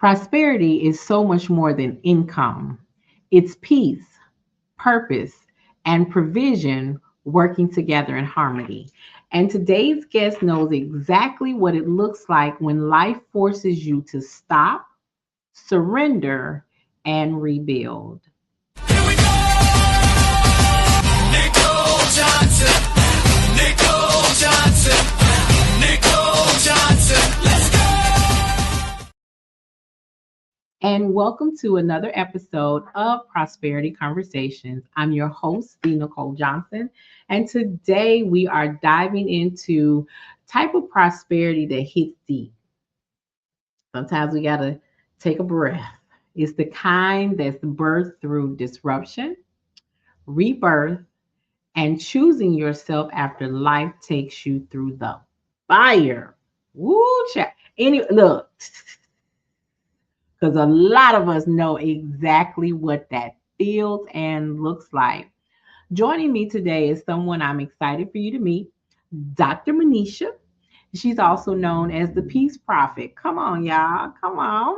Prosperity is so much more than income. It's peace, purpose, and provision working together in harmony. And today's guest knows exactly what it looks like when life forces you to stop, surrender, and rebuild. Here we go! Nicole Johnson, Nicole Johnson, Nicole Johnson, let's go! And welcome to another episode of Prosperity Conversations. I'm your host, the Nicole Johnson, and today we are diving into type of prosperity that hits deep. Sometimes we gotta take a breath. It's the kind that's birthed through disruption, rebirth, and choosing yourself after life takes you through the fire. Woo, child. Any look, because a lot of us know exactly what that feels and looks like. Joining me today is someone I'm excited for you to meet, Dr. Minesha. She's also known as the Peace Prophet. Come on, y'all. Come on.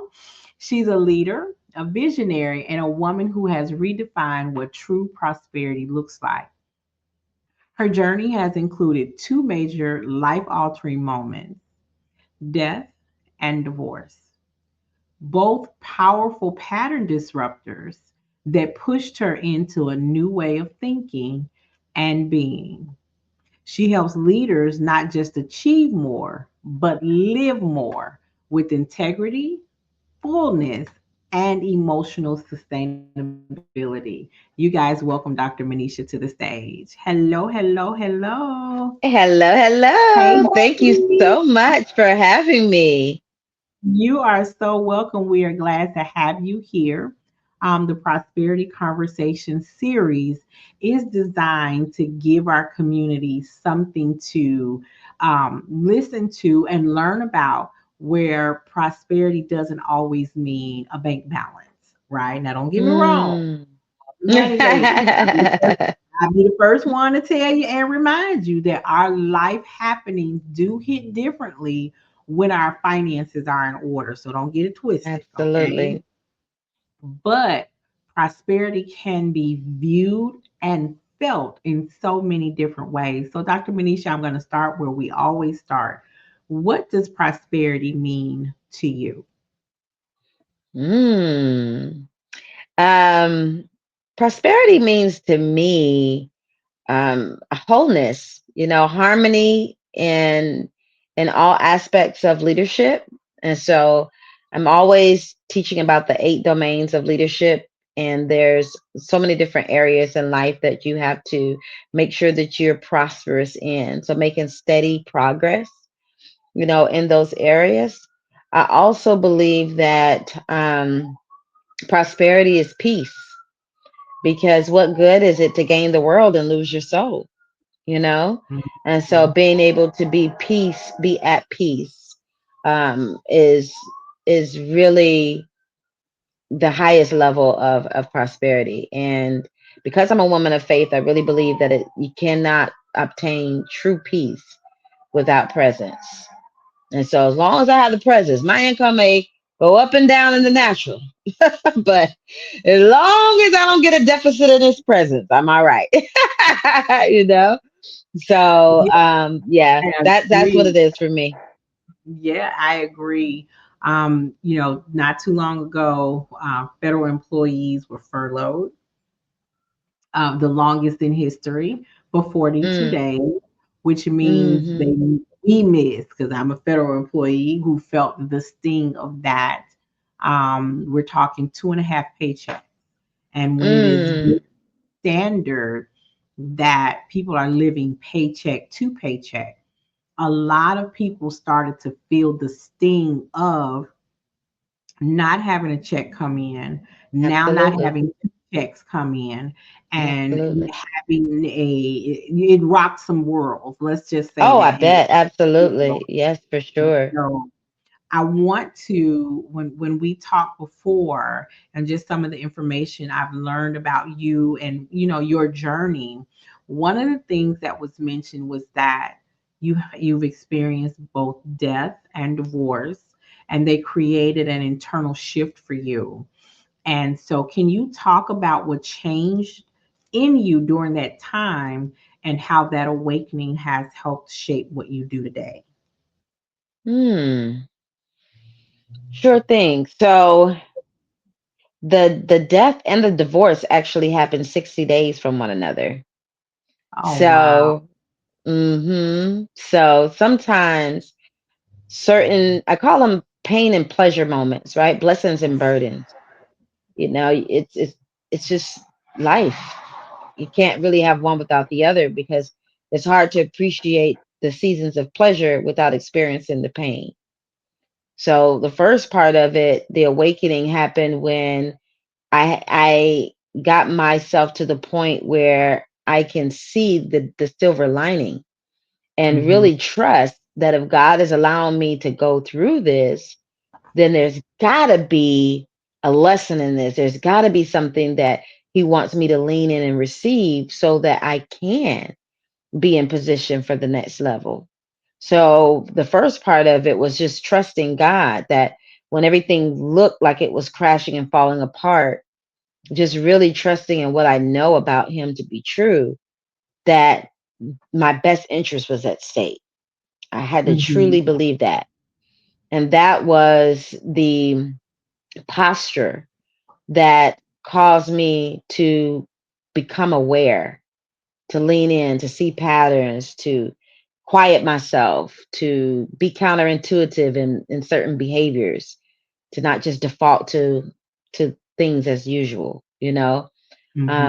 She's a leader, a visionary, and a woman who has redefined what true prosperity looks like. Her journey has included two major life altering moments: death and divorce, both powerful pattern disruptors that pushed her into a new way of thinking and being. She helps leaders not just achieve more, but live more with integrity, fullness, and emotional sustainability. You guys, welcome Dr. Manisha to the stage. Hello, hello, hello. Hello, Hey, hello. Thank you ladies. so much for having me. You are so welcome. We are glad to have you here. The Prosperity Conversation series is designed to give our community something to listen to and learn about, where prosperity doesn't always mean a bank balance, right? Now, don't get me wrong, Mm. money lady. I'll be the first one to tell you and remind you that our life happenings do hit differently when our finances are in order. So don't get it twisted, okay? Absolutely. But prosperity can be viewed and felt in so many different ways. So, Dr. Manisha, I'm going to start where we always start. What does prosperity mean to you? Mm. Um, Prosperity means to me wholeness, harmony in all aspects of leadership. And so I'm always teaching about the 8 domains of leadership. And there's so many different areas in life that you have to make sure that you're prosperous in. So making steady progress, in those areas. I also believe that prosperity is peace, because what good is it to gain the world and lose your soul? you know and so Mhm. being able to be at peace, is really the highest level of prosperity. And because I'm a woman of faith, I really believe that you cannot obtain true peace without presence. And so as long as I have the presence, my income may go up and down in the natural, but as long as I don't get a deficit in this presence, I'm all right. you know So, Yeah, yeah, I that's what agree. it is for me. Yeah, I agree. Not too long ago, federal employees were furloughed, the longest in history, for 42 Mm, days, which means hmm we missed, because I'm a federal employee who felt the sting of that. We're talking 2.5 paychecks. And when it is mm, standard that people are living paycheck to paycheck, a lot of people started to feel the sting of not having a check come in, now not absolutely, having two checks come in, and absolutely. having it rocked some worlds. Let's just say Oh, I that. bet, You absolutely, yes, for sure. know, I want to, when we talked before, and just some of the information I've learned about you and your journey. One of the things that was mentioned was that you've experienced both death and divorce, and they created an internal shift for you. And so, can you talk about what changed in you during that time and how that awakening has helped shape what you do today? Hmm. Sure thing. So the death and the divorce actually happened 60 days from one another. Oh, wow. So, so sometimes certain, I call them pain and pleasure moments, right? Blessings and burdens. You know, it's just life. You can't really have one without the other because it's hard to appreciate the seasons of pleasure without experiencing the pain. So the first part of it, the awakening happened when I got myself to the point where I can see the silver lining and Hmm. really trust that if God is allowing me to go through this, then there's got to be a lesson in this. There's got to be something that He wants me to lean in and receive so that I can be in position for the next level. So the first part of it was just trusting God that when everything looked like it was crashing and falling apart, just really trusting in what I know about Him to be true, that my best interest was at stake. I had to Hmm. truly believe that. And that was the posture that caused me to become aware, to lean in, to see patterns, to quiet myself, to be counterintuitive in certain behaviors, to not just default to things as usual, you know?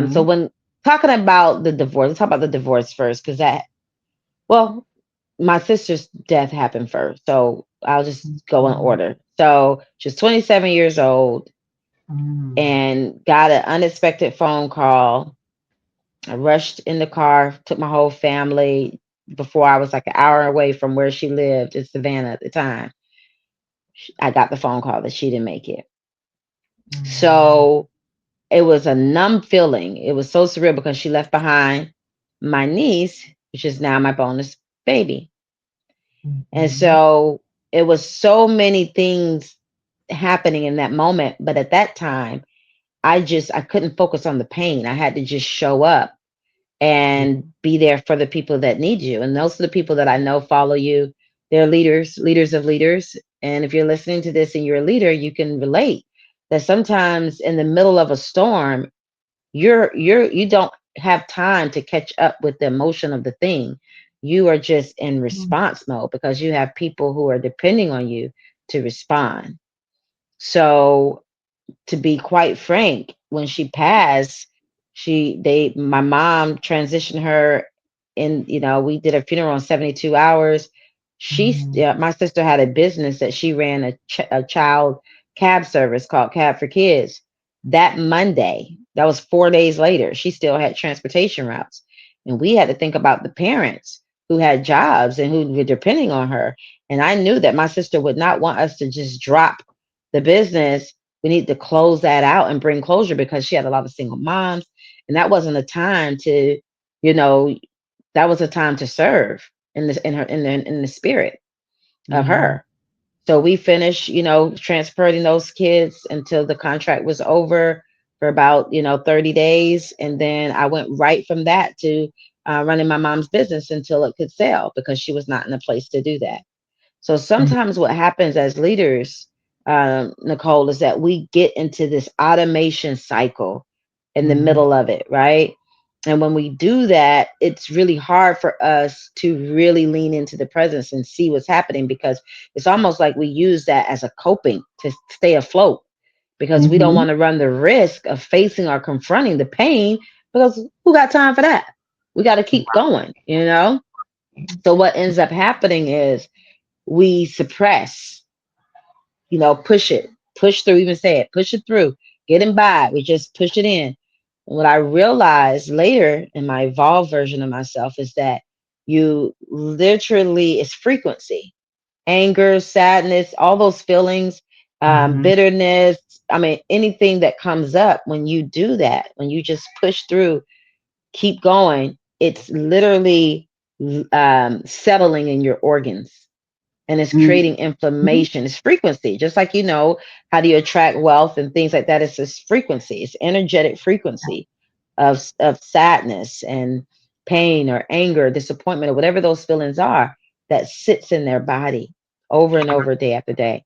So Hmm. when talking about the divorce, let's talk about the divorce first, because well, my sister's death happened first. So I'll just go in Hmm. order. So she's 27 years old Hmm. and got an unexpected phone call. I rushed in the car, took my whole family before I was like an hour away from where she lived in Savannah at the time. I got the phone call that she didn't make it. So it was a numb feeling. It was so surreal because she left behind my niece, which is now my bonus baby. And Hmm. so it was so many things happening in that moment. But at that time, I couldn't focus on the pain. I had to just show up Yeah. and be there for the people that need you. And those are the people that I know follow you. They're leaders, leaders of leaders. And if you're listening to this and you're a leader, you can relate that sometimes in the middle of a storm, you don't have time to catch up with the emotion of the thing. You are just in response mode because you have people who are depending on you to respond. So to be quite frank, when she passed, my mom transitioned her in, we did a funeral in 72 hours. Hmm. Yeah, my sister had a business that she ran a child cab service called Cab for Kids. That Monday, that was 4 days later, she still had transportation routes. And we had to think about the parents who had jobs and who were depending on her. And I knew that my sister would not want us to just drop the business. We need to close that out and bring closure because she had a lot of single moms. And that wasn't a time to, you know, that was a time to serve in the spirit of Hmm. her. So we finished, transporting those kids until the contract was over for about, 30 days. And then I went right from that to running my mom's business until it could sell because she was not in a place to do that. So sometimes what happens as leaders, Nicole, is that we get into this automation cycle in the Hmm. middle of it, right? And when we do that, it's really hard for us to really lean into the presence and see what's happening because it's almost like we use that as a coping to stay afloat because we don't Hmm. want to run the risk of facing or confronting the pain because who got time for that? We got to keep going. So what ends up happening is we suppress, push it, push through, even say it, push it through, getting by. We just push it in. And what I realized later in my evolved version of myself is that you literally, it's frequency, anger, sadness, all those feelings, Hmm. bitterness. I mean, anything that comes up when you do that, when you just push through, keep going, it's literally settling in your organs and it's creating Mhm. inflammation. It's frequency, just like how do you attract wealth and things like that. It's this frequency, it's energetic frequency of sadness and pain or anger, disappointment, or whatever those feelings are that sits in their body over and over, day after day.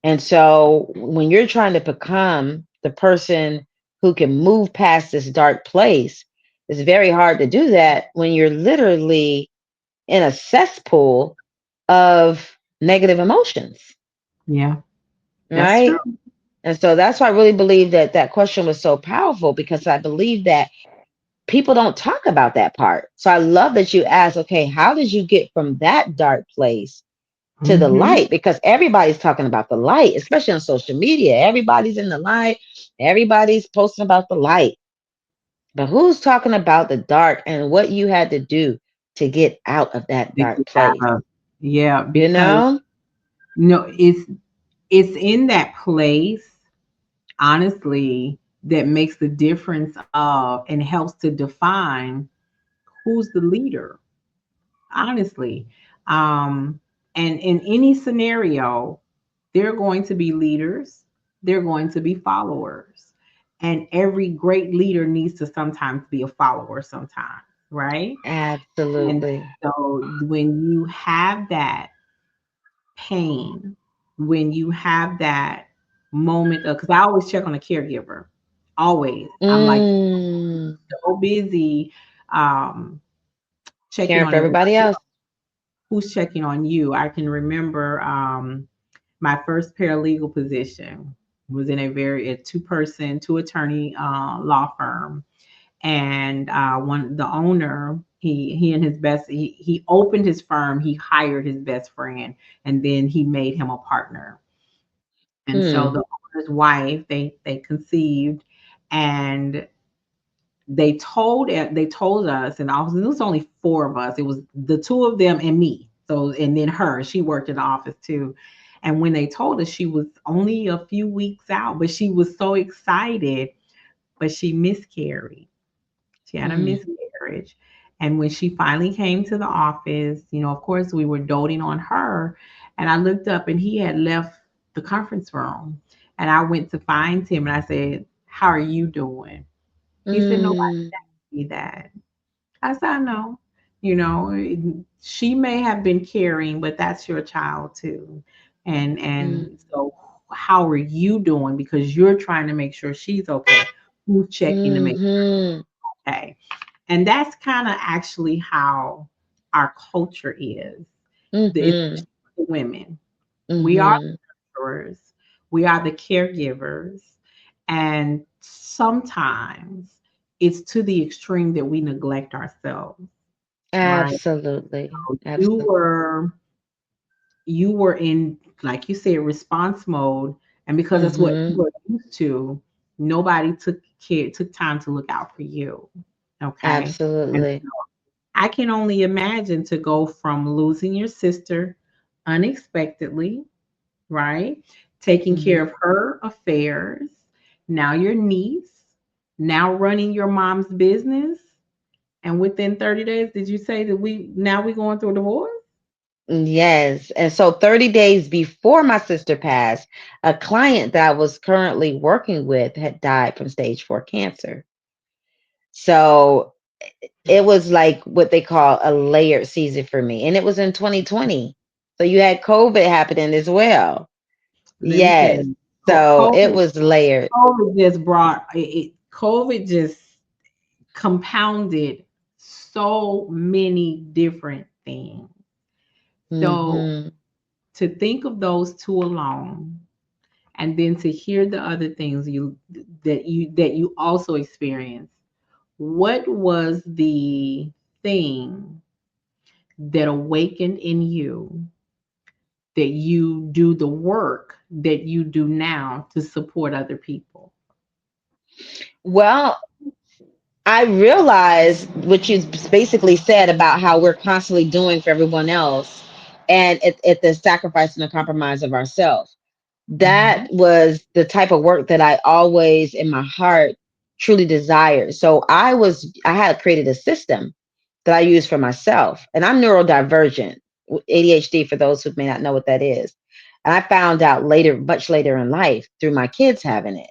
And so when you're trying to become the person who can move past this dark place, it's very hard to do that when you're literally in a cesspool of negative emotions, Yeah, that's true. right? And so that's why I really believe that that question was so powerful, because I believe that people don't talk about that part. So I love that you asked, okay, how did you get from that dark place to the Mhm. light? Because everybody's talking about the light, especially on social media. Everybody's in the light, everybody's posting about the light. But who's talking about the dark and what you had to do to get out of that To dark get place? out of. Yeah, You because know? no, it's in that place, honestly, that makes the difference of and helps to define who's the leader, honestly. Um, and in any scenario, there are going to be leaders, there are going to be followers. And every great leader needs to sometimes be a follower sometimes, right? And Absolutely. so when you have that pain, when you have that moment of, because I always check on a caregiver, always. I'm like Mm, so busy um, checking caring on for everybody everybody else. else. Who's checking on you? I can remember my first paralegal position was in a two-person, two-attorney law firm, and one the owner, he and his best he opened his firm, he hired his best friend, and then he made him a partner. And so Hmm. the owner's wife, they conceived, and they told us, and it was only four of us. It was the two of them and me. So and then her, she worked in the office too. And when they told us, she was only a few weeks out, but she was so excited. But she miscarried. She had a Mm, miscarriage. And when she finally came to the office, of course, we were doting on her. And I looked up and he had left the conference room. And I went to find him and I said, "How are you doing?" He said, "Nobody mm, asked me that." I said, "I know. She may have been carrying, but that's your child too. mm, And so how are you doing? Because you're trying to make sure she's okay. Who's checking to make mm, sure okay?" And that's kind of actually how our culture is, mm, especially for the women. We are mm. the nurturers, we are the caregivers, and sometimes it's to the extreme that we neglect ourselves, right? Absolutely. So Absolutely. you were in, like you said, response mode, and because that's what you Mm-hmm. were used to, nobody took time to look out for you. Okay. And Absolutely. I can only imagine to go from losing your sister unexpectedly, right? Taking care Mm-hmm. of her affairs, now your niece, now running your mom's business. And within 30 days, did you say that we going through a divorce? Yes. And so 30 days before my sister passed, a client that I was currently working with had died from stage 4 cancer. So it was like what they call a layered season for me. And it was in 2020. So you had COVID happening as well. Yes. Listen, So it COVID, was layered. COVID just COVID just compounded so many different things. So Mm-hmm. to think of those two alone, and then to hear the other things that you also experienced, what was the thing that awakened in you that you do the work that you do now to support other people? Well, I realized what you basically said about how we're constantly doing for everyone else, and at the sacrifice and the compromise of ourselves. That Mhm. was the type of work that I always in my heart truly desired. So I had created a system that I use for myself, and I'm neurodivergent. ADHD, for those who may not know what that is. And I found out later, much later in life, through my kids having it.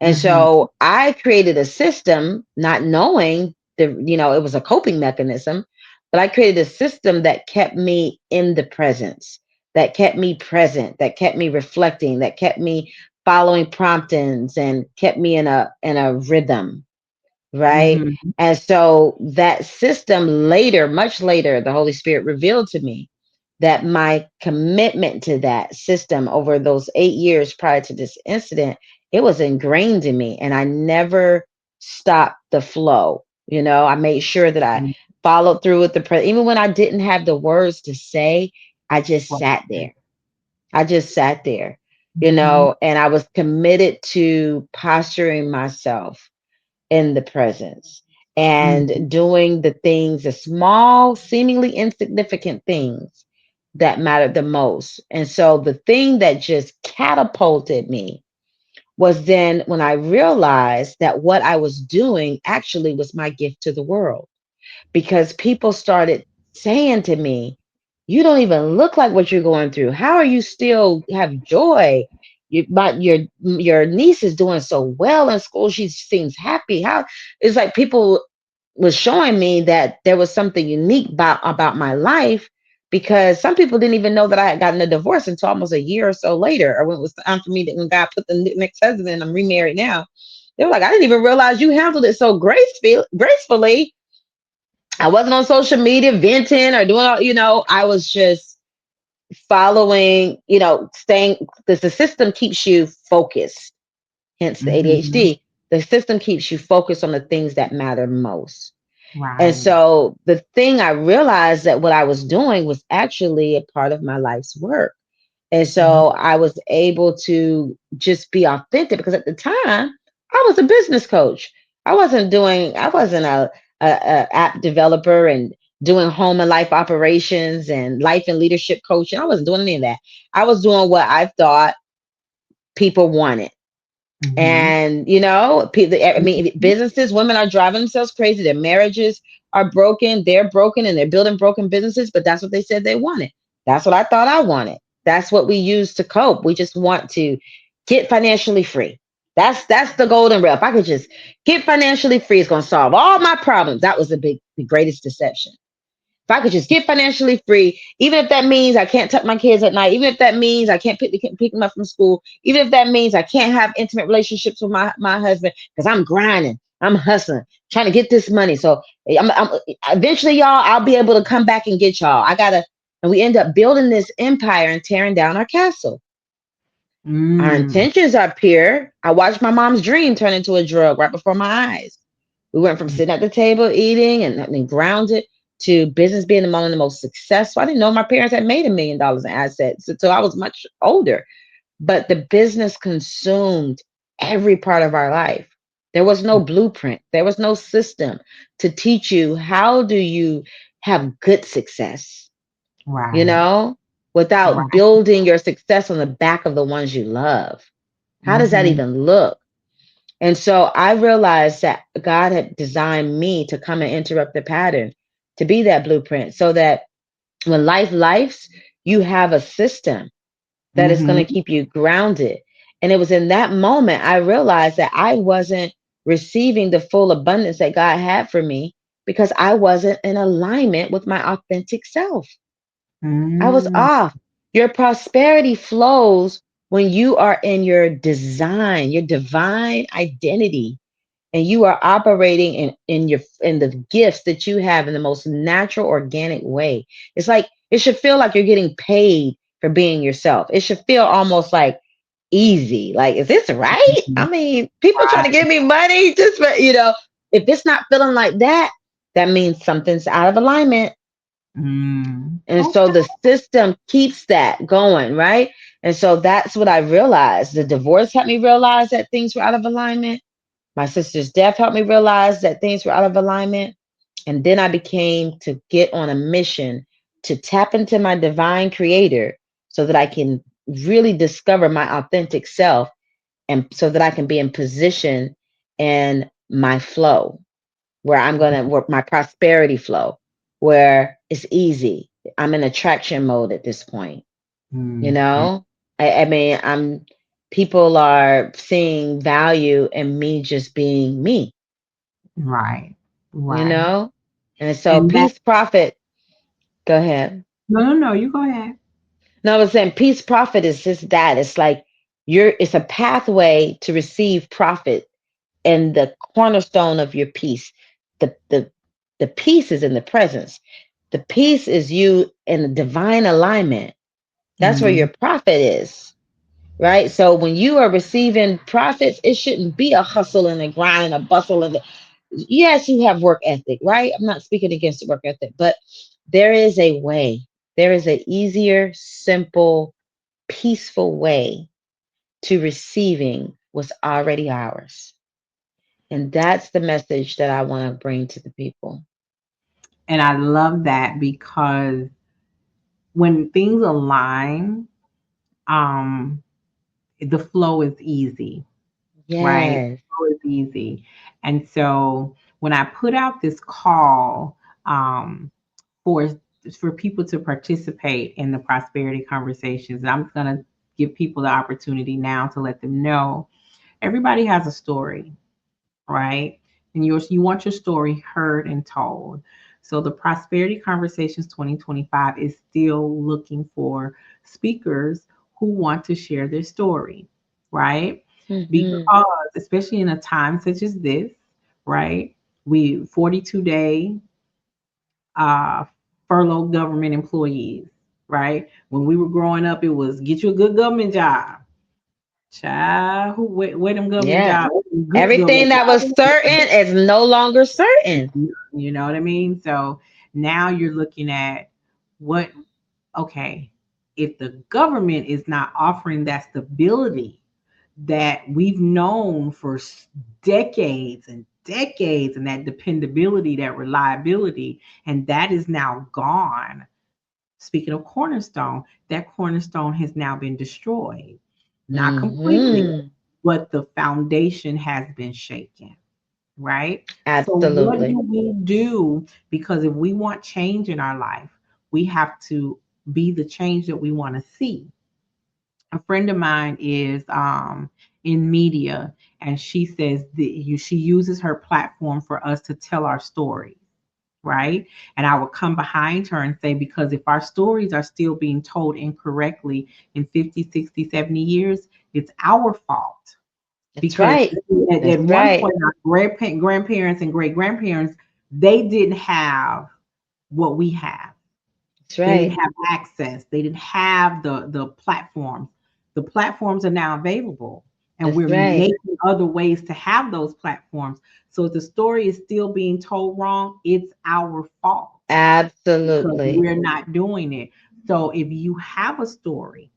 And Mhm. so I created a system, not knowing it was a coping mechanism, but I created a system that kept me in the presence, that kept me present, that kept me reflecting, that kept me following promptings and kept me in a rhythm, right? Mhm. And so that system later, much later, the Holy Spirit revealed to me that my commitment to that system over those 8 years prior to this incident, it was ingrained in me. And I never stopped the flow. I made sure that I Mhm. followed through with even when I didn't have the words to say, I just sat Right. there. I just sat there, Mhm. and I was committed to posturing myself in the presence Mhm. and doing the things, the small, seemingly insignificant things that mattered the most. And so the thing that just catapulted me was then when I realized that what I was doing actually was my gift to the world, because people started saying to me, "You don't even look like what you're going through. How are you still have joy? Your niece is doing so well in school. She seems happy. How?" It's like people was showing me that there was something unique about my life, because some people didn't even know that I had gotten a divorce until almost a year or so later, or when it was time for me when God put the next husband in. I'm remarried now. They were like, "I didn't even realize you handled it so gracefully. I wasn't on social media venting or doing all, I was just following, staying, because the system keeps you focused, hence the Mhm. ADHD. The system keeps you focused on the things that matter most. And Right. so the thing I realized that what I was doing was actually a part of my life's work. And Mhm. so I was able to just be authentic, because at the time I was a business coach. I wasn't a app developer and doing home and life operations and life and leadership coaching. I wasn't doing any of that. I was doing what I thought people wanted. Mhm. And I mean, Mhm. businesses, women are driving themselves crazy. Their marriages are broken. They're broken, and they're building broken businesses. But that's what they said they wanted. That's what I thought I wanted. That's what we use to cope. We just want to get financially free. That's the golden rail. If I could just get financially free, it's going to solve all my problems. That was the greatest deception. If I could just get financially free, even if that means I can't tuck my kids at night, even if that means I can't pick them up from school, even if that means I can't have intimate relationships with my husband, because I'm grinding, I'm hustling, trying to get this money. So eventually, y'all, I'll be able to come back and get y'all. And we end up building this empire and tearing down our castle. Our Mm. intentions are pure. I watched my mom's dream turn into a drug right before my eyes. We went from sitting at the table eating and grounded to business being among the most successful. I didn't know my parents had made $1 million in assets until I was much older. But the business consumed every part of our life. There was no blueprint. There was no system to teach you how do you have good success, you Right. know, without Right. building your success on the back of the ones you love. How does that Mhm. even look? And so I realized that God had designed me to come and interrupt the pattern, to be that blueprint, so that when life lifes, you have a system that is going to Mhm. keep you grounded. And it was in that moment I realized that I wasn't receiving the full abundance that God had for me, because I wasn't in alignment with my authentic self. I was Mm. off. Your prosperity flows when you are in your design, your divine identity, and you are operating in the gifts that you have in the most natural, organic way. It's like it should feel like you're getting paid for being yourself. It should feel almost like easy. Like, is this right? Mhm. I mean, people trying to Right. give me money just for, if it's not feeling like that, that means something's out of alignment. Mm. And so Okay. the system keeps that going, right? And so that's what I realized. The divorce helped me realize that things were out of alignment. My sister's death helped me realize that things were out of alignment. And then I became to get on a mission to tap into my divine creator so that I can really discover my authentic self, and so that I can be in position in my flow, where I'm going to work my prosperity flow, where it's easy. I'm in attraction mode at this point. You Mhm. know, I mean, people are seeing value in me just being me, Right. you Right. know? And so And that peace profit, go ahead. no, no, no, you go ahead. No, I was saying peace profit is just that. It's like it's a pathway to receive profit and the cornerstone of your peace. The peace is in the presence. The peace is you in the divine alignment. That's where your Mhm. profit is. Right. So when you are receiving profits, it shouldn't be a hustle and a grind and a bustle and yes, you have work ethic, right? I'm not speaking against the work ethic, but there is a way. There is a easier, simple, peaceful way to receiving what's already ours. And that's the message that I want to bring to the people. And I love that because when things align, um, the flow is easy, right? Yes. Flow is easy. And so when I put out this call for people to participate in the prosperity conversations, and I'm gonna give people the opportunity now to let them know everybody has a story, right? And you want your story heard and told. So the Prosperity Conversations 2025 is still looking for speakers who want to share their story, right? Hmm. Because especially in a time such as this, right? We 42-day uh, furloughed government employees, right? When we were growing up, it was get you a good government job. Child, where them government Yeah. jobs, good Everything government that was jobs. certain is no longer certain. You know what I mean? So now you're looking at what, okay, if the government is not offering that stability that we've known for decades and decades, and that dependability, that reliability, and that is now gone. Speaking of cornerstone, that cornerstone has now been destroyed. Not completely, Hmm. but the foundation has been shaken, right? So, what do Absolutely. we do? Because if we want change in our life, we have to be the change that we want to see. A friend of mine is in media, and she says that she uses her platform for us to tell our stories, right? And I would come behind her and say, because if our stories are still being told incorrectly in 50, 60, 70 years, it's our fault. That's Because right. at That's one right. point, our grandparents and great grandparents, they didn't have what we have. That's They didn't right. have access. They didn't have the platforms. The platforms are now available, and That's we're right. making other ways to have those platforms. So if the story is still being told wrong, it's our fault because Absolutely. we're not doing it. So if you have a story,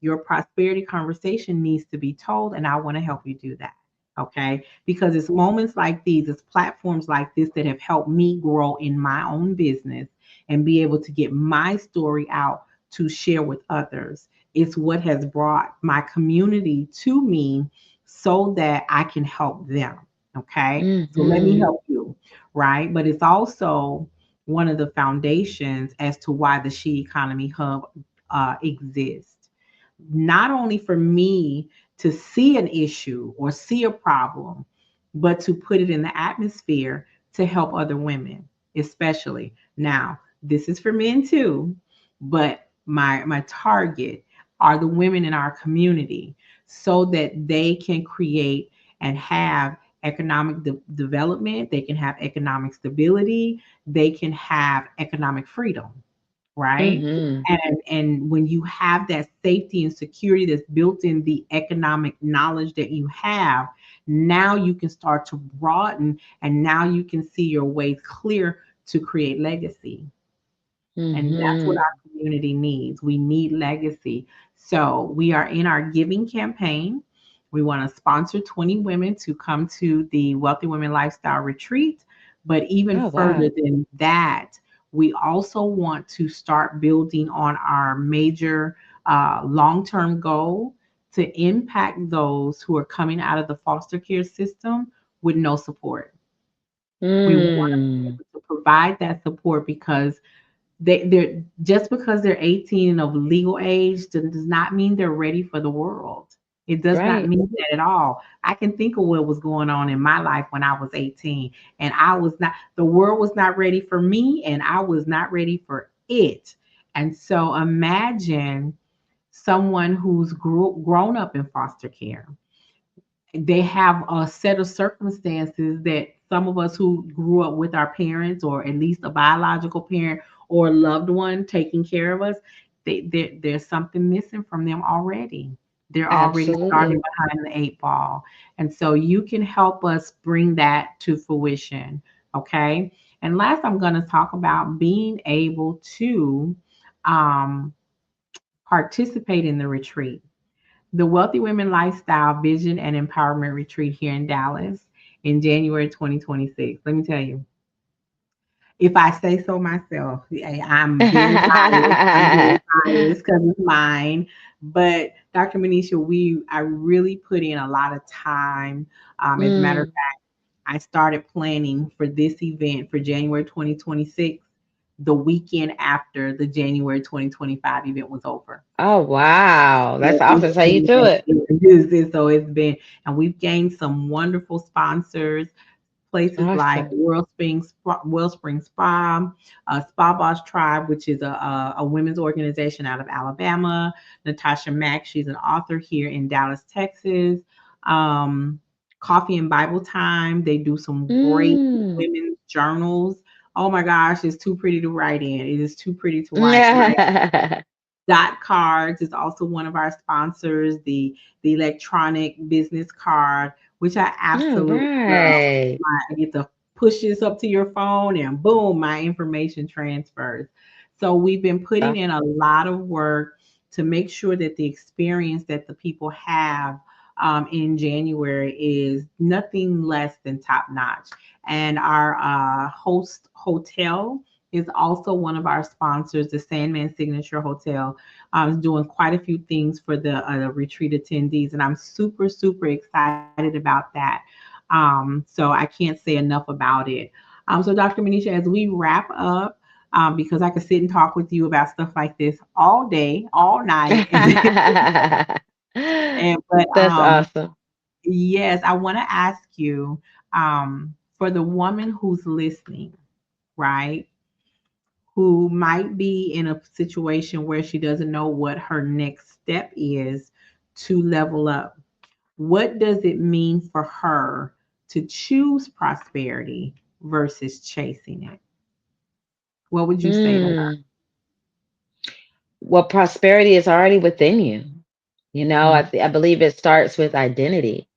your prosperity conversation needs to be told, and I want to help you do that. Okay. Because it's moments like these, it's platforms like this that have helped me grow in my own business and be able to get my story out to share with others. It's what has brought my community to me so that I can help them. Okay. So let me Hmm. help you. Right. But it's also one of the foundations as to why the She Economy Hub exists, not only for me to see an issue or see a problem, but to put it in the atmosphere to help other women, especially. Now, this is for men too, but my target are the women in our community so that they can create and have economic development, they can have economic stability, they can have economic freedom, right? Hmm. And when you have that safety and security that's built in the economic knowledge that you have, now you can start to broaden, and now you can see your way clear to create legacy. And that's what Hmm. our community needs. We need legacy. So we are in our giving campaign. We want to sponsor 20 women to come to the Wealthy Women Lifestyle Retreat. But even Oh further wow. than that, we also want to start building on our major long term goal to impact those who are coming out of the foster care system with no support. We want to be Mm. able to provide that support because They're just because they're 18 and of legal age does not mean they're ready for the world. It does not Right. mean that at all. I can think of what was going on in my life when I was 18, and I was not, the world was not ready for me, and I was not ready for it. And so imagine someone who's grown up in foster care. They have a set of circumstances that some of us who grew up with our parents, or at least a biological parent or a loved one taking care of us, there's something missing from them already. They're already starting Absolutely. behind the eight ball. And so you can help us bring that to fruition. Okay. And last, I'm going to talk about being able to um, participate in the retreat, the Wealthy Women Lifestyle Vision and Empowerment Retreat here in Dallas in January 2026. Let me tell you, if I say so myself, I'm very biased. I'm very biased because it's mine. But Dr. Manisha, I really put in a lot of time. As a matter of Mm. fact, I started planning for this event for January 2026, the weekend after the January 2025 event was over. Oh wow. So That's awesome. it's That's how you been, do it. so it's been, and we've gained some wonderful sponsors, places like Awesome. Wellspring Spa, Spa Boss Tribe, which is a women's organization out of Alabama. Natasha Mack, she's an author here in Dallas, Texas. Um, Coffee and Bible Time, they do some great Mm. women's journals. Oh my gosh, it's too pretty to write in. It is too pretty to write. Dot Cards is also one of our sponsors, the electronic business card, which I All absolutely love. right. I get to push this up to your phone and boom, my information transfers. So we've been putting in a lot of work to make sure that the experience that the people have in January is nothing less than top notch. And our host hotel is also one of our sponsors, the Sandman Signature Hotel. I was doing quite a few things for the retreat attendees, and I'm super, super excited about that. So I can't say enough about it. So Dr. Manisha, as we wrap up, because I could sit and talk with you about stuff like this all day, all night, but That's awesome. yes, I want to ask you, for the woman who's listening, right? Who might be in a situation where she doesn't know what her next step is to level up. What does it mean for her to choose prosperity versus chasing it? What would you say to her? Mm. Well, prosperity is already within you. Mm, I believe it starts with identity.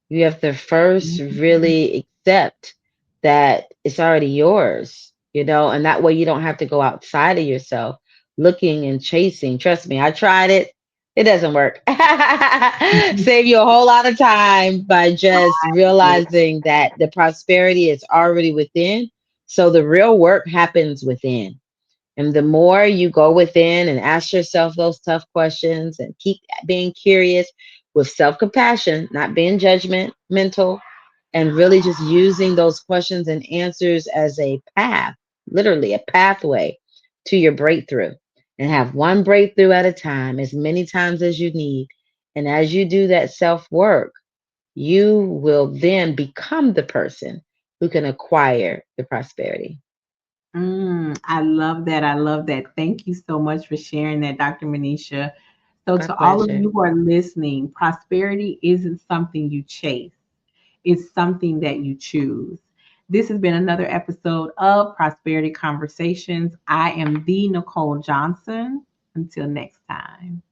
You have to first mm, really accept that it's already yours, and that way you don't have to go outside of yourself looking and chasing. Trust me, I tried it. It doesn't work. mm. Save you a whole lot of time by just I agree. realizing that the prosperity is already within. So the real work happens within. And the more you go within and ask yourself those tough questions and keep being curious with self compassion, not being judgmental, and really just using those questions and answers as a path, literally a pathway to your breakthrough. And have one breakthrough at a time, as many times as you need. And as you do that self work, you will then become the person who can acquire the prosperity. I love that. I love that. Thank you so much for sharing that, Dr. Manisha. So, My to all of pleasure. you who are listening, prosperity isn't something you chase, it's something that you choose. This has been another episode of Prosperity Conversations. I am the Nicole Johnson. Until next time.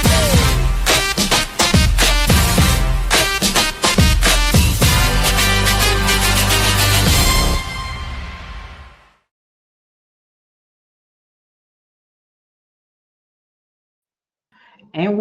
Bye bye. And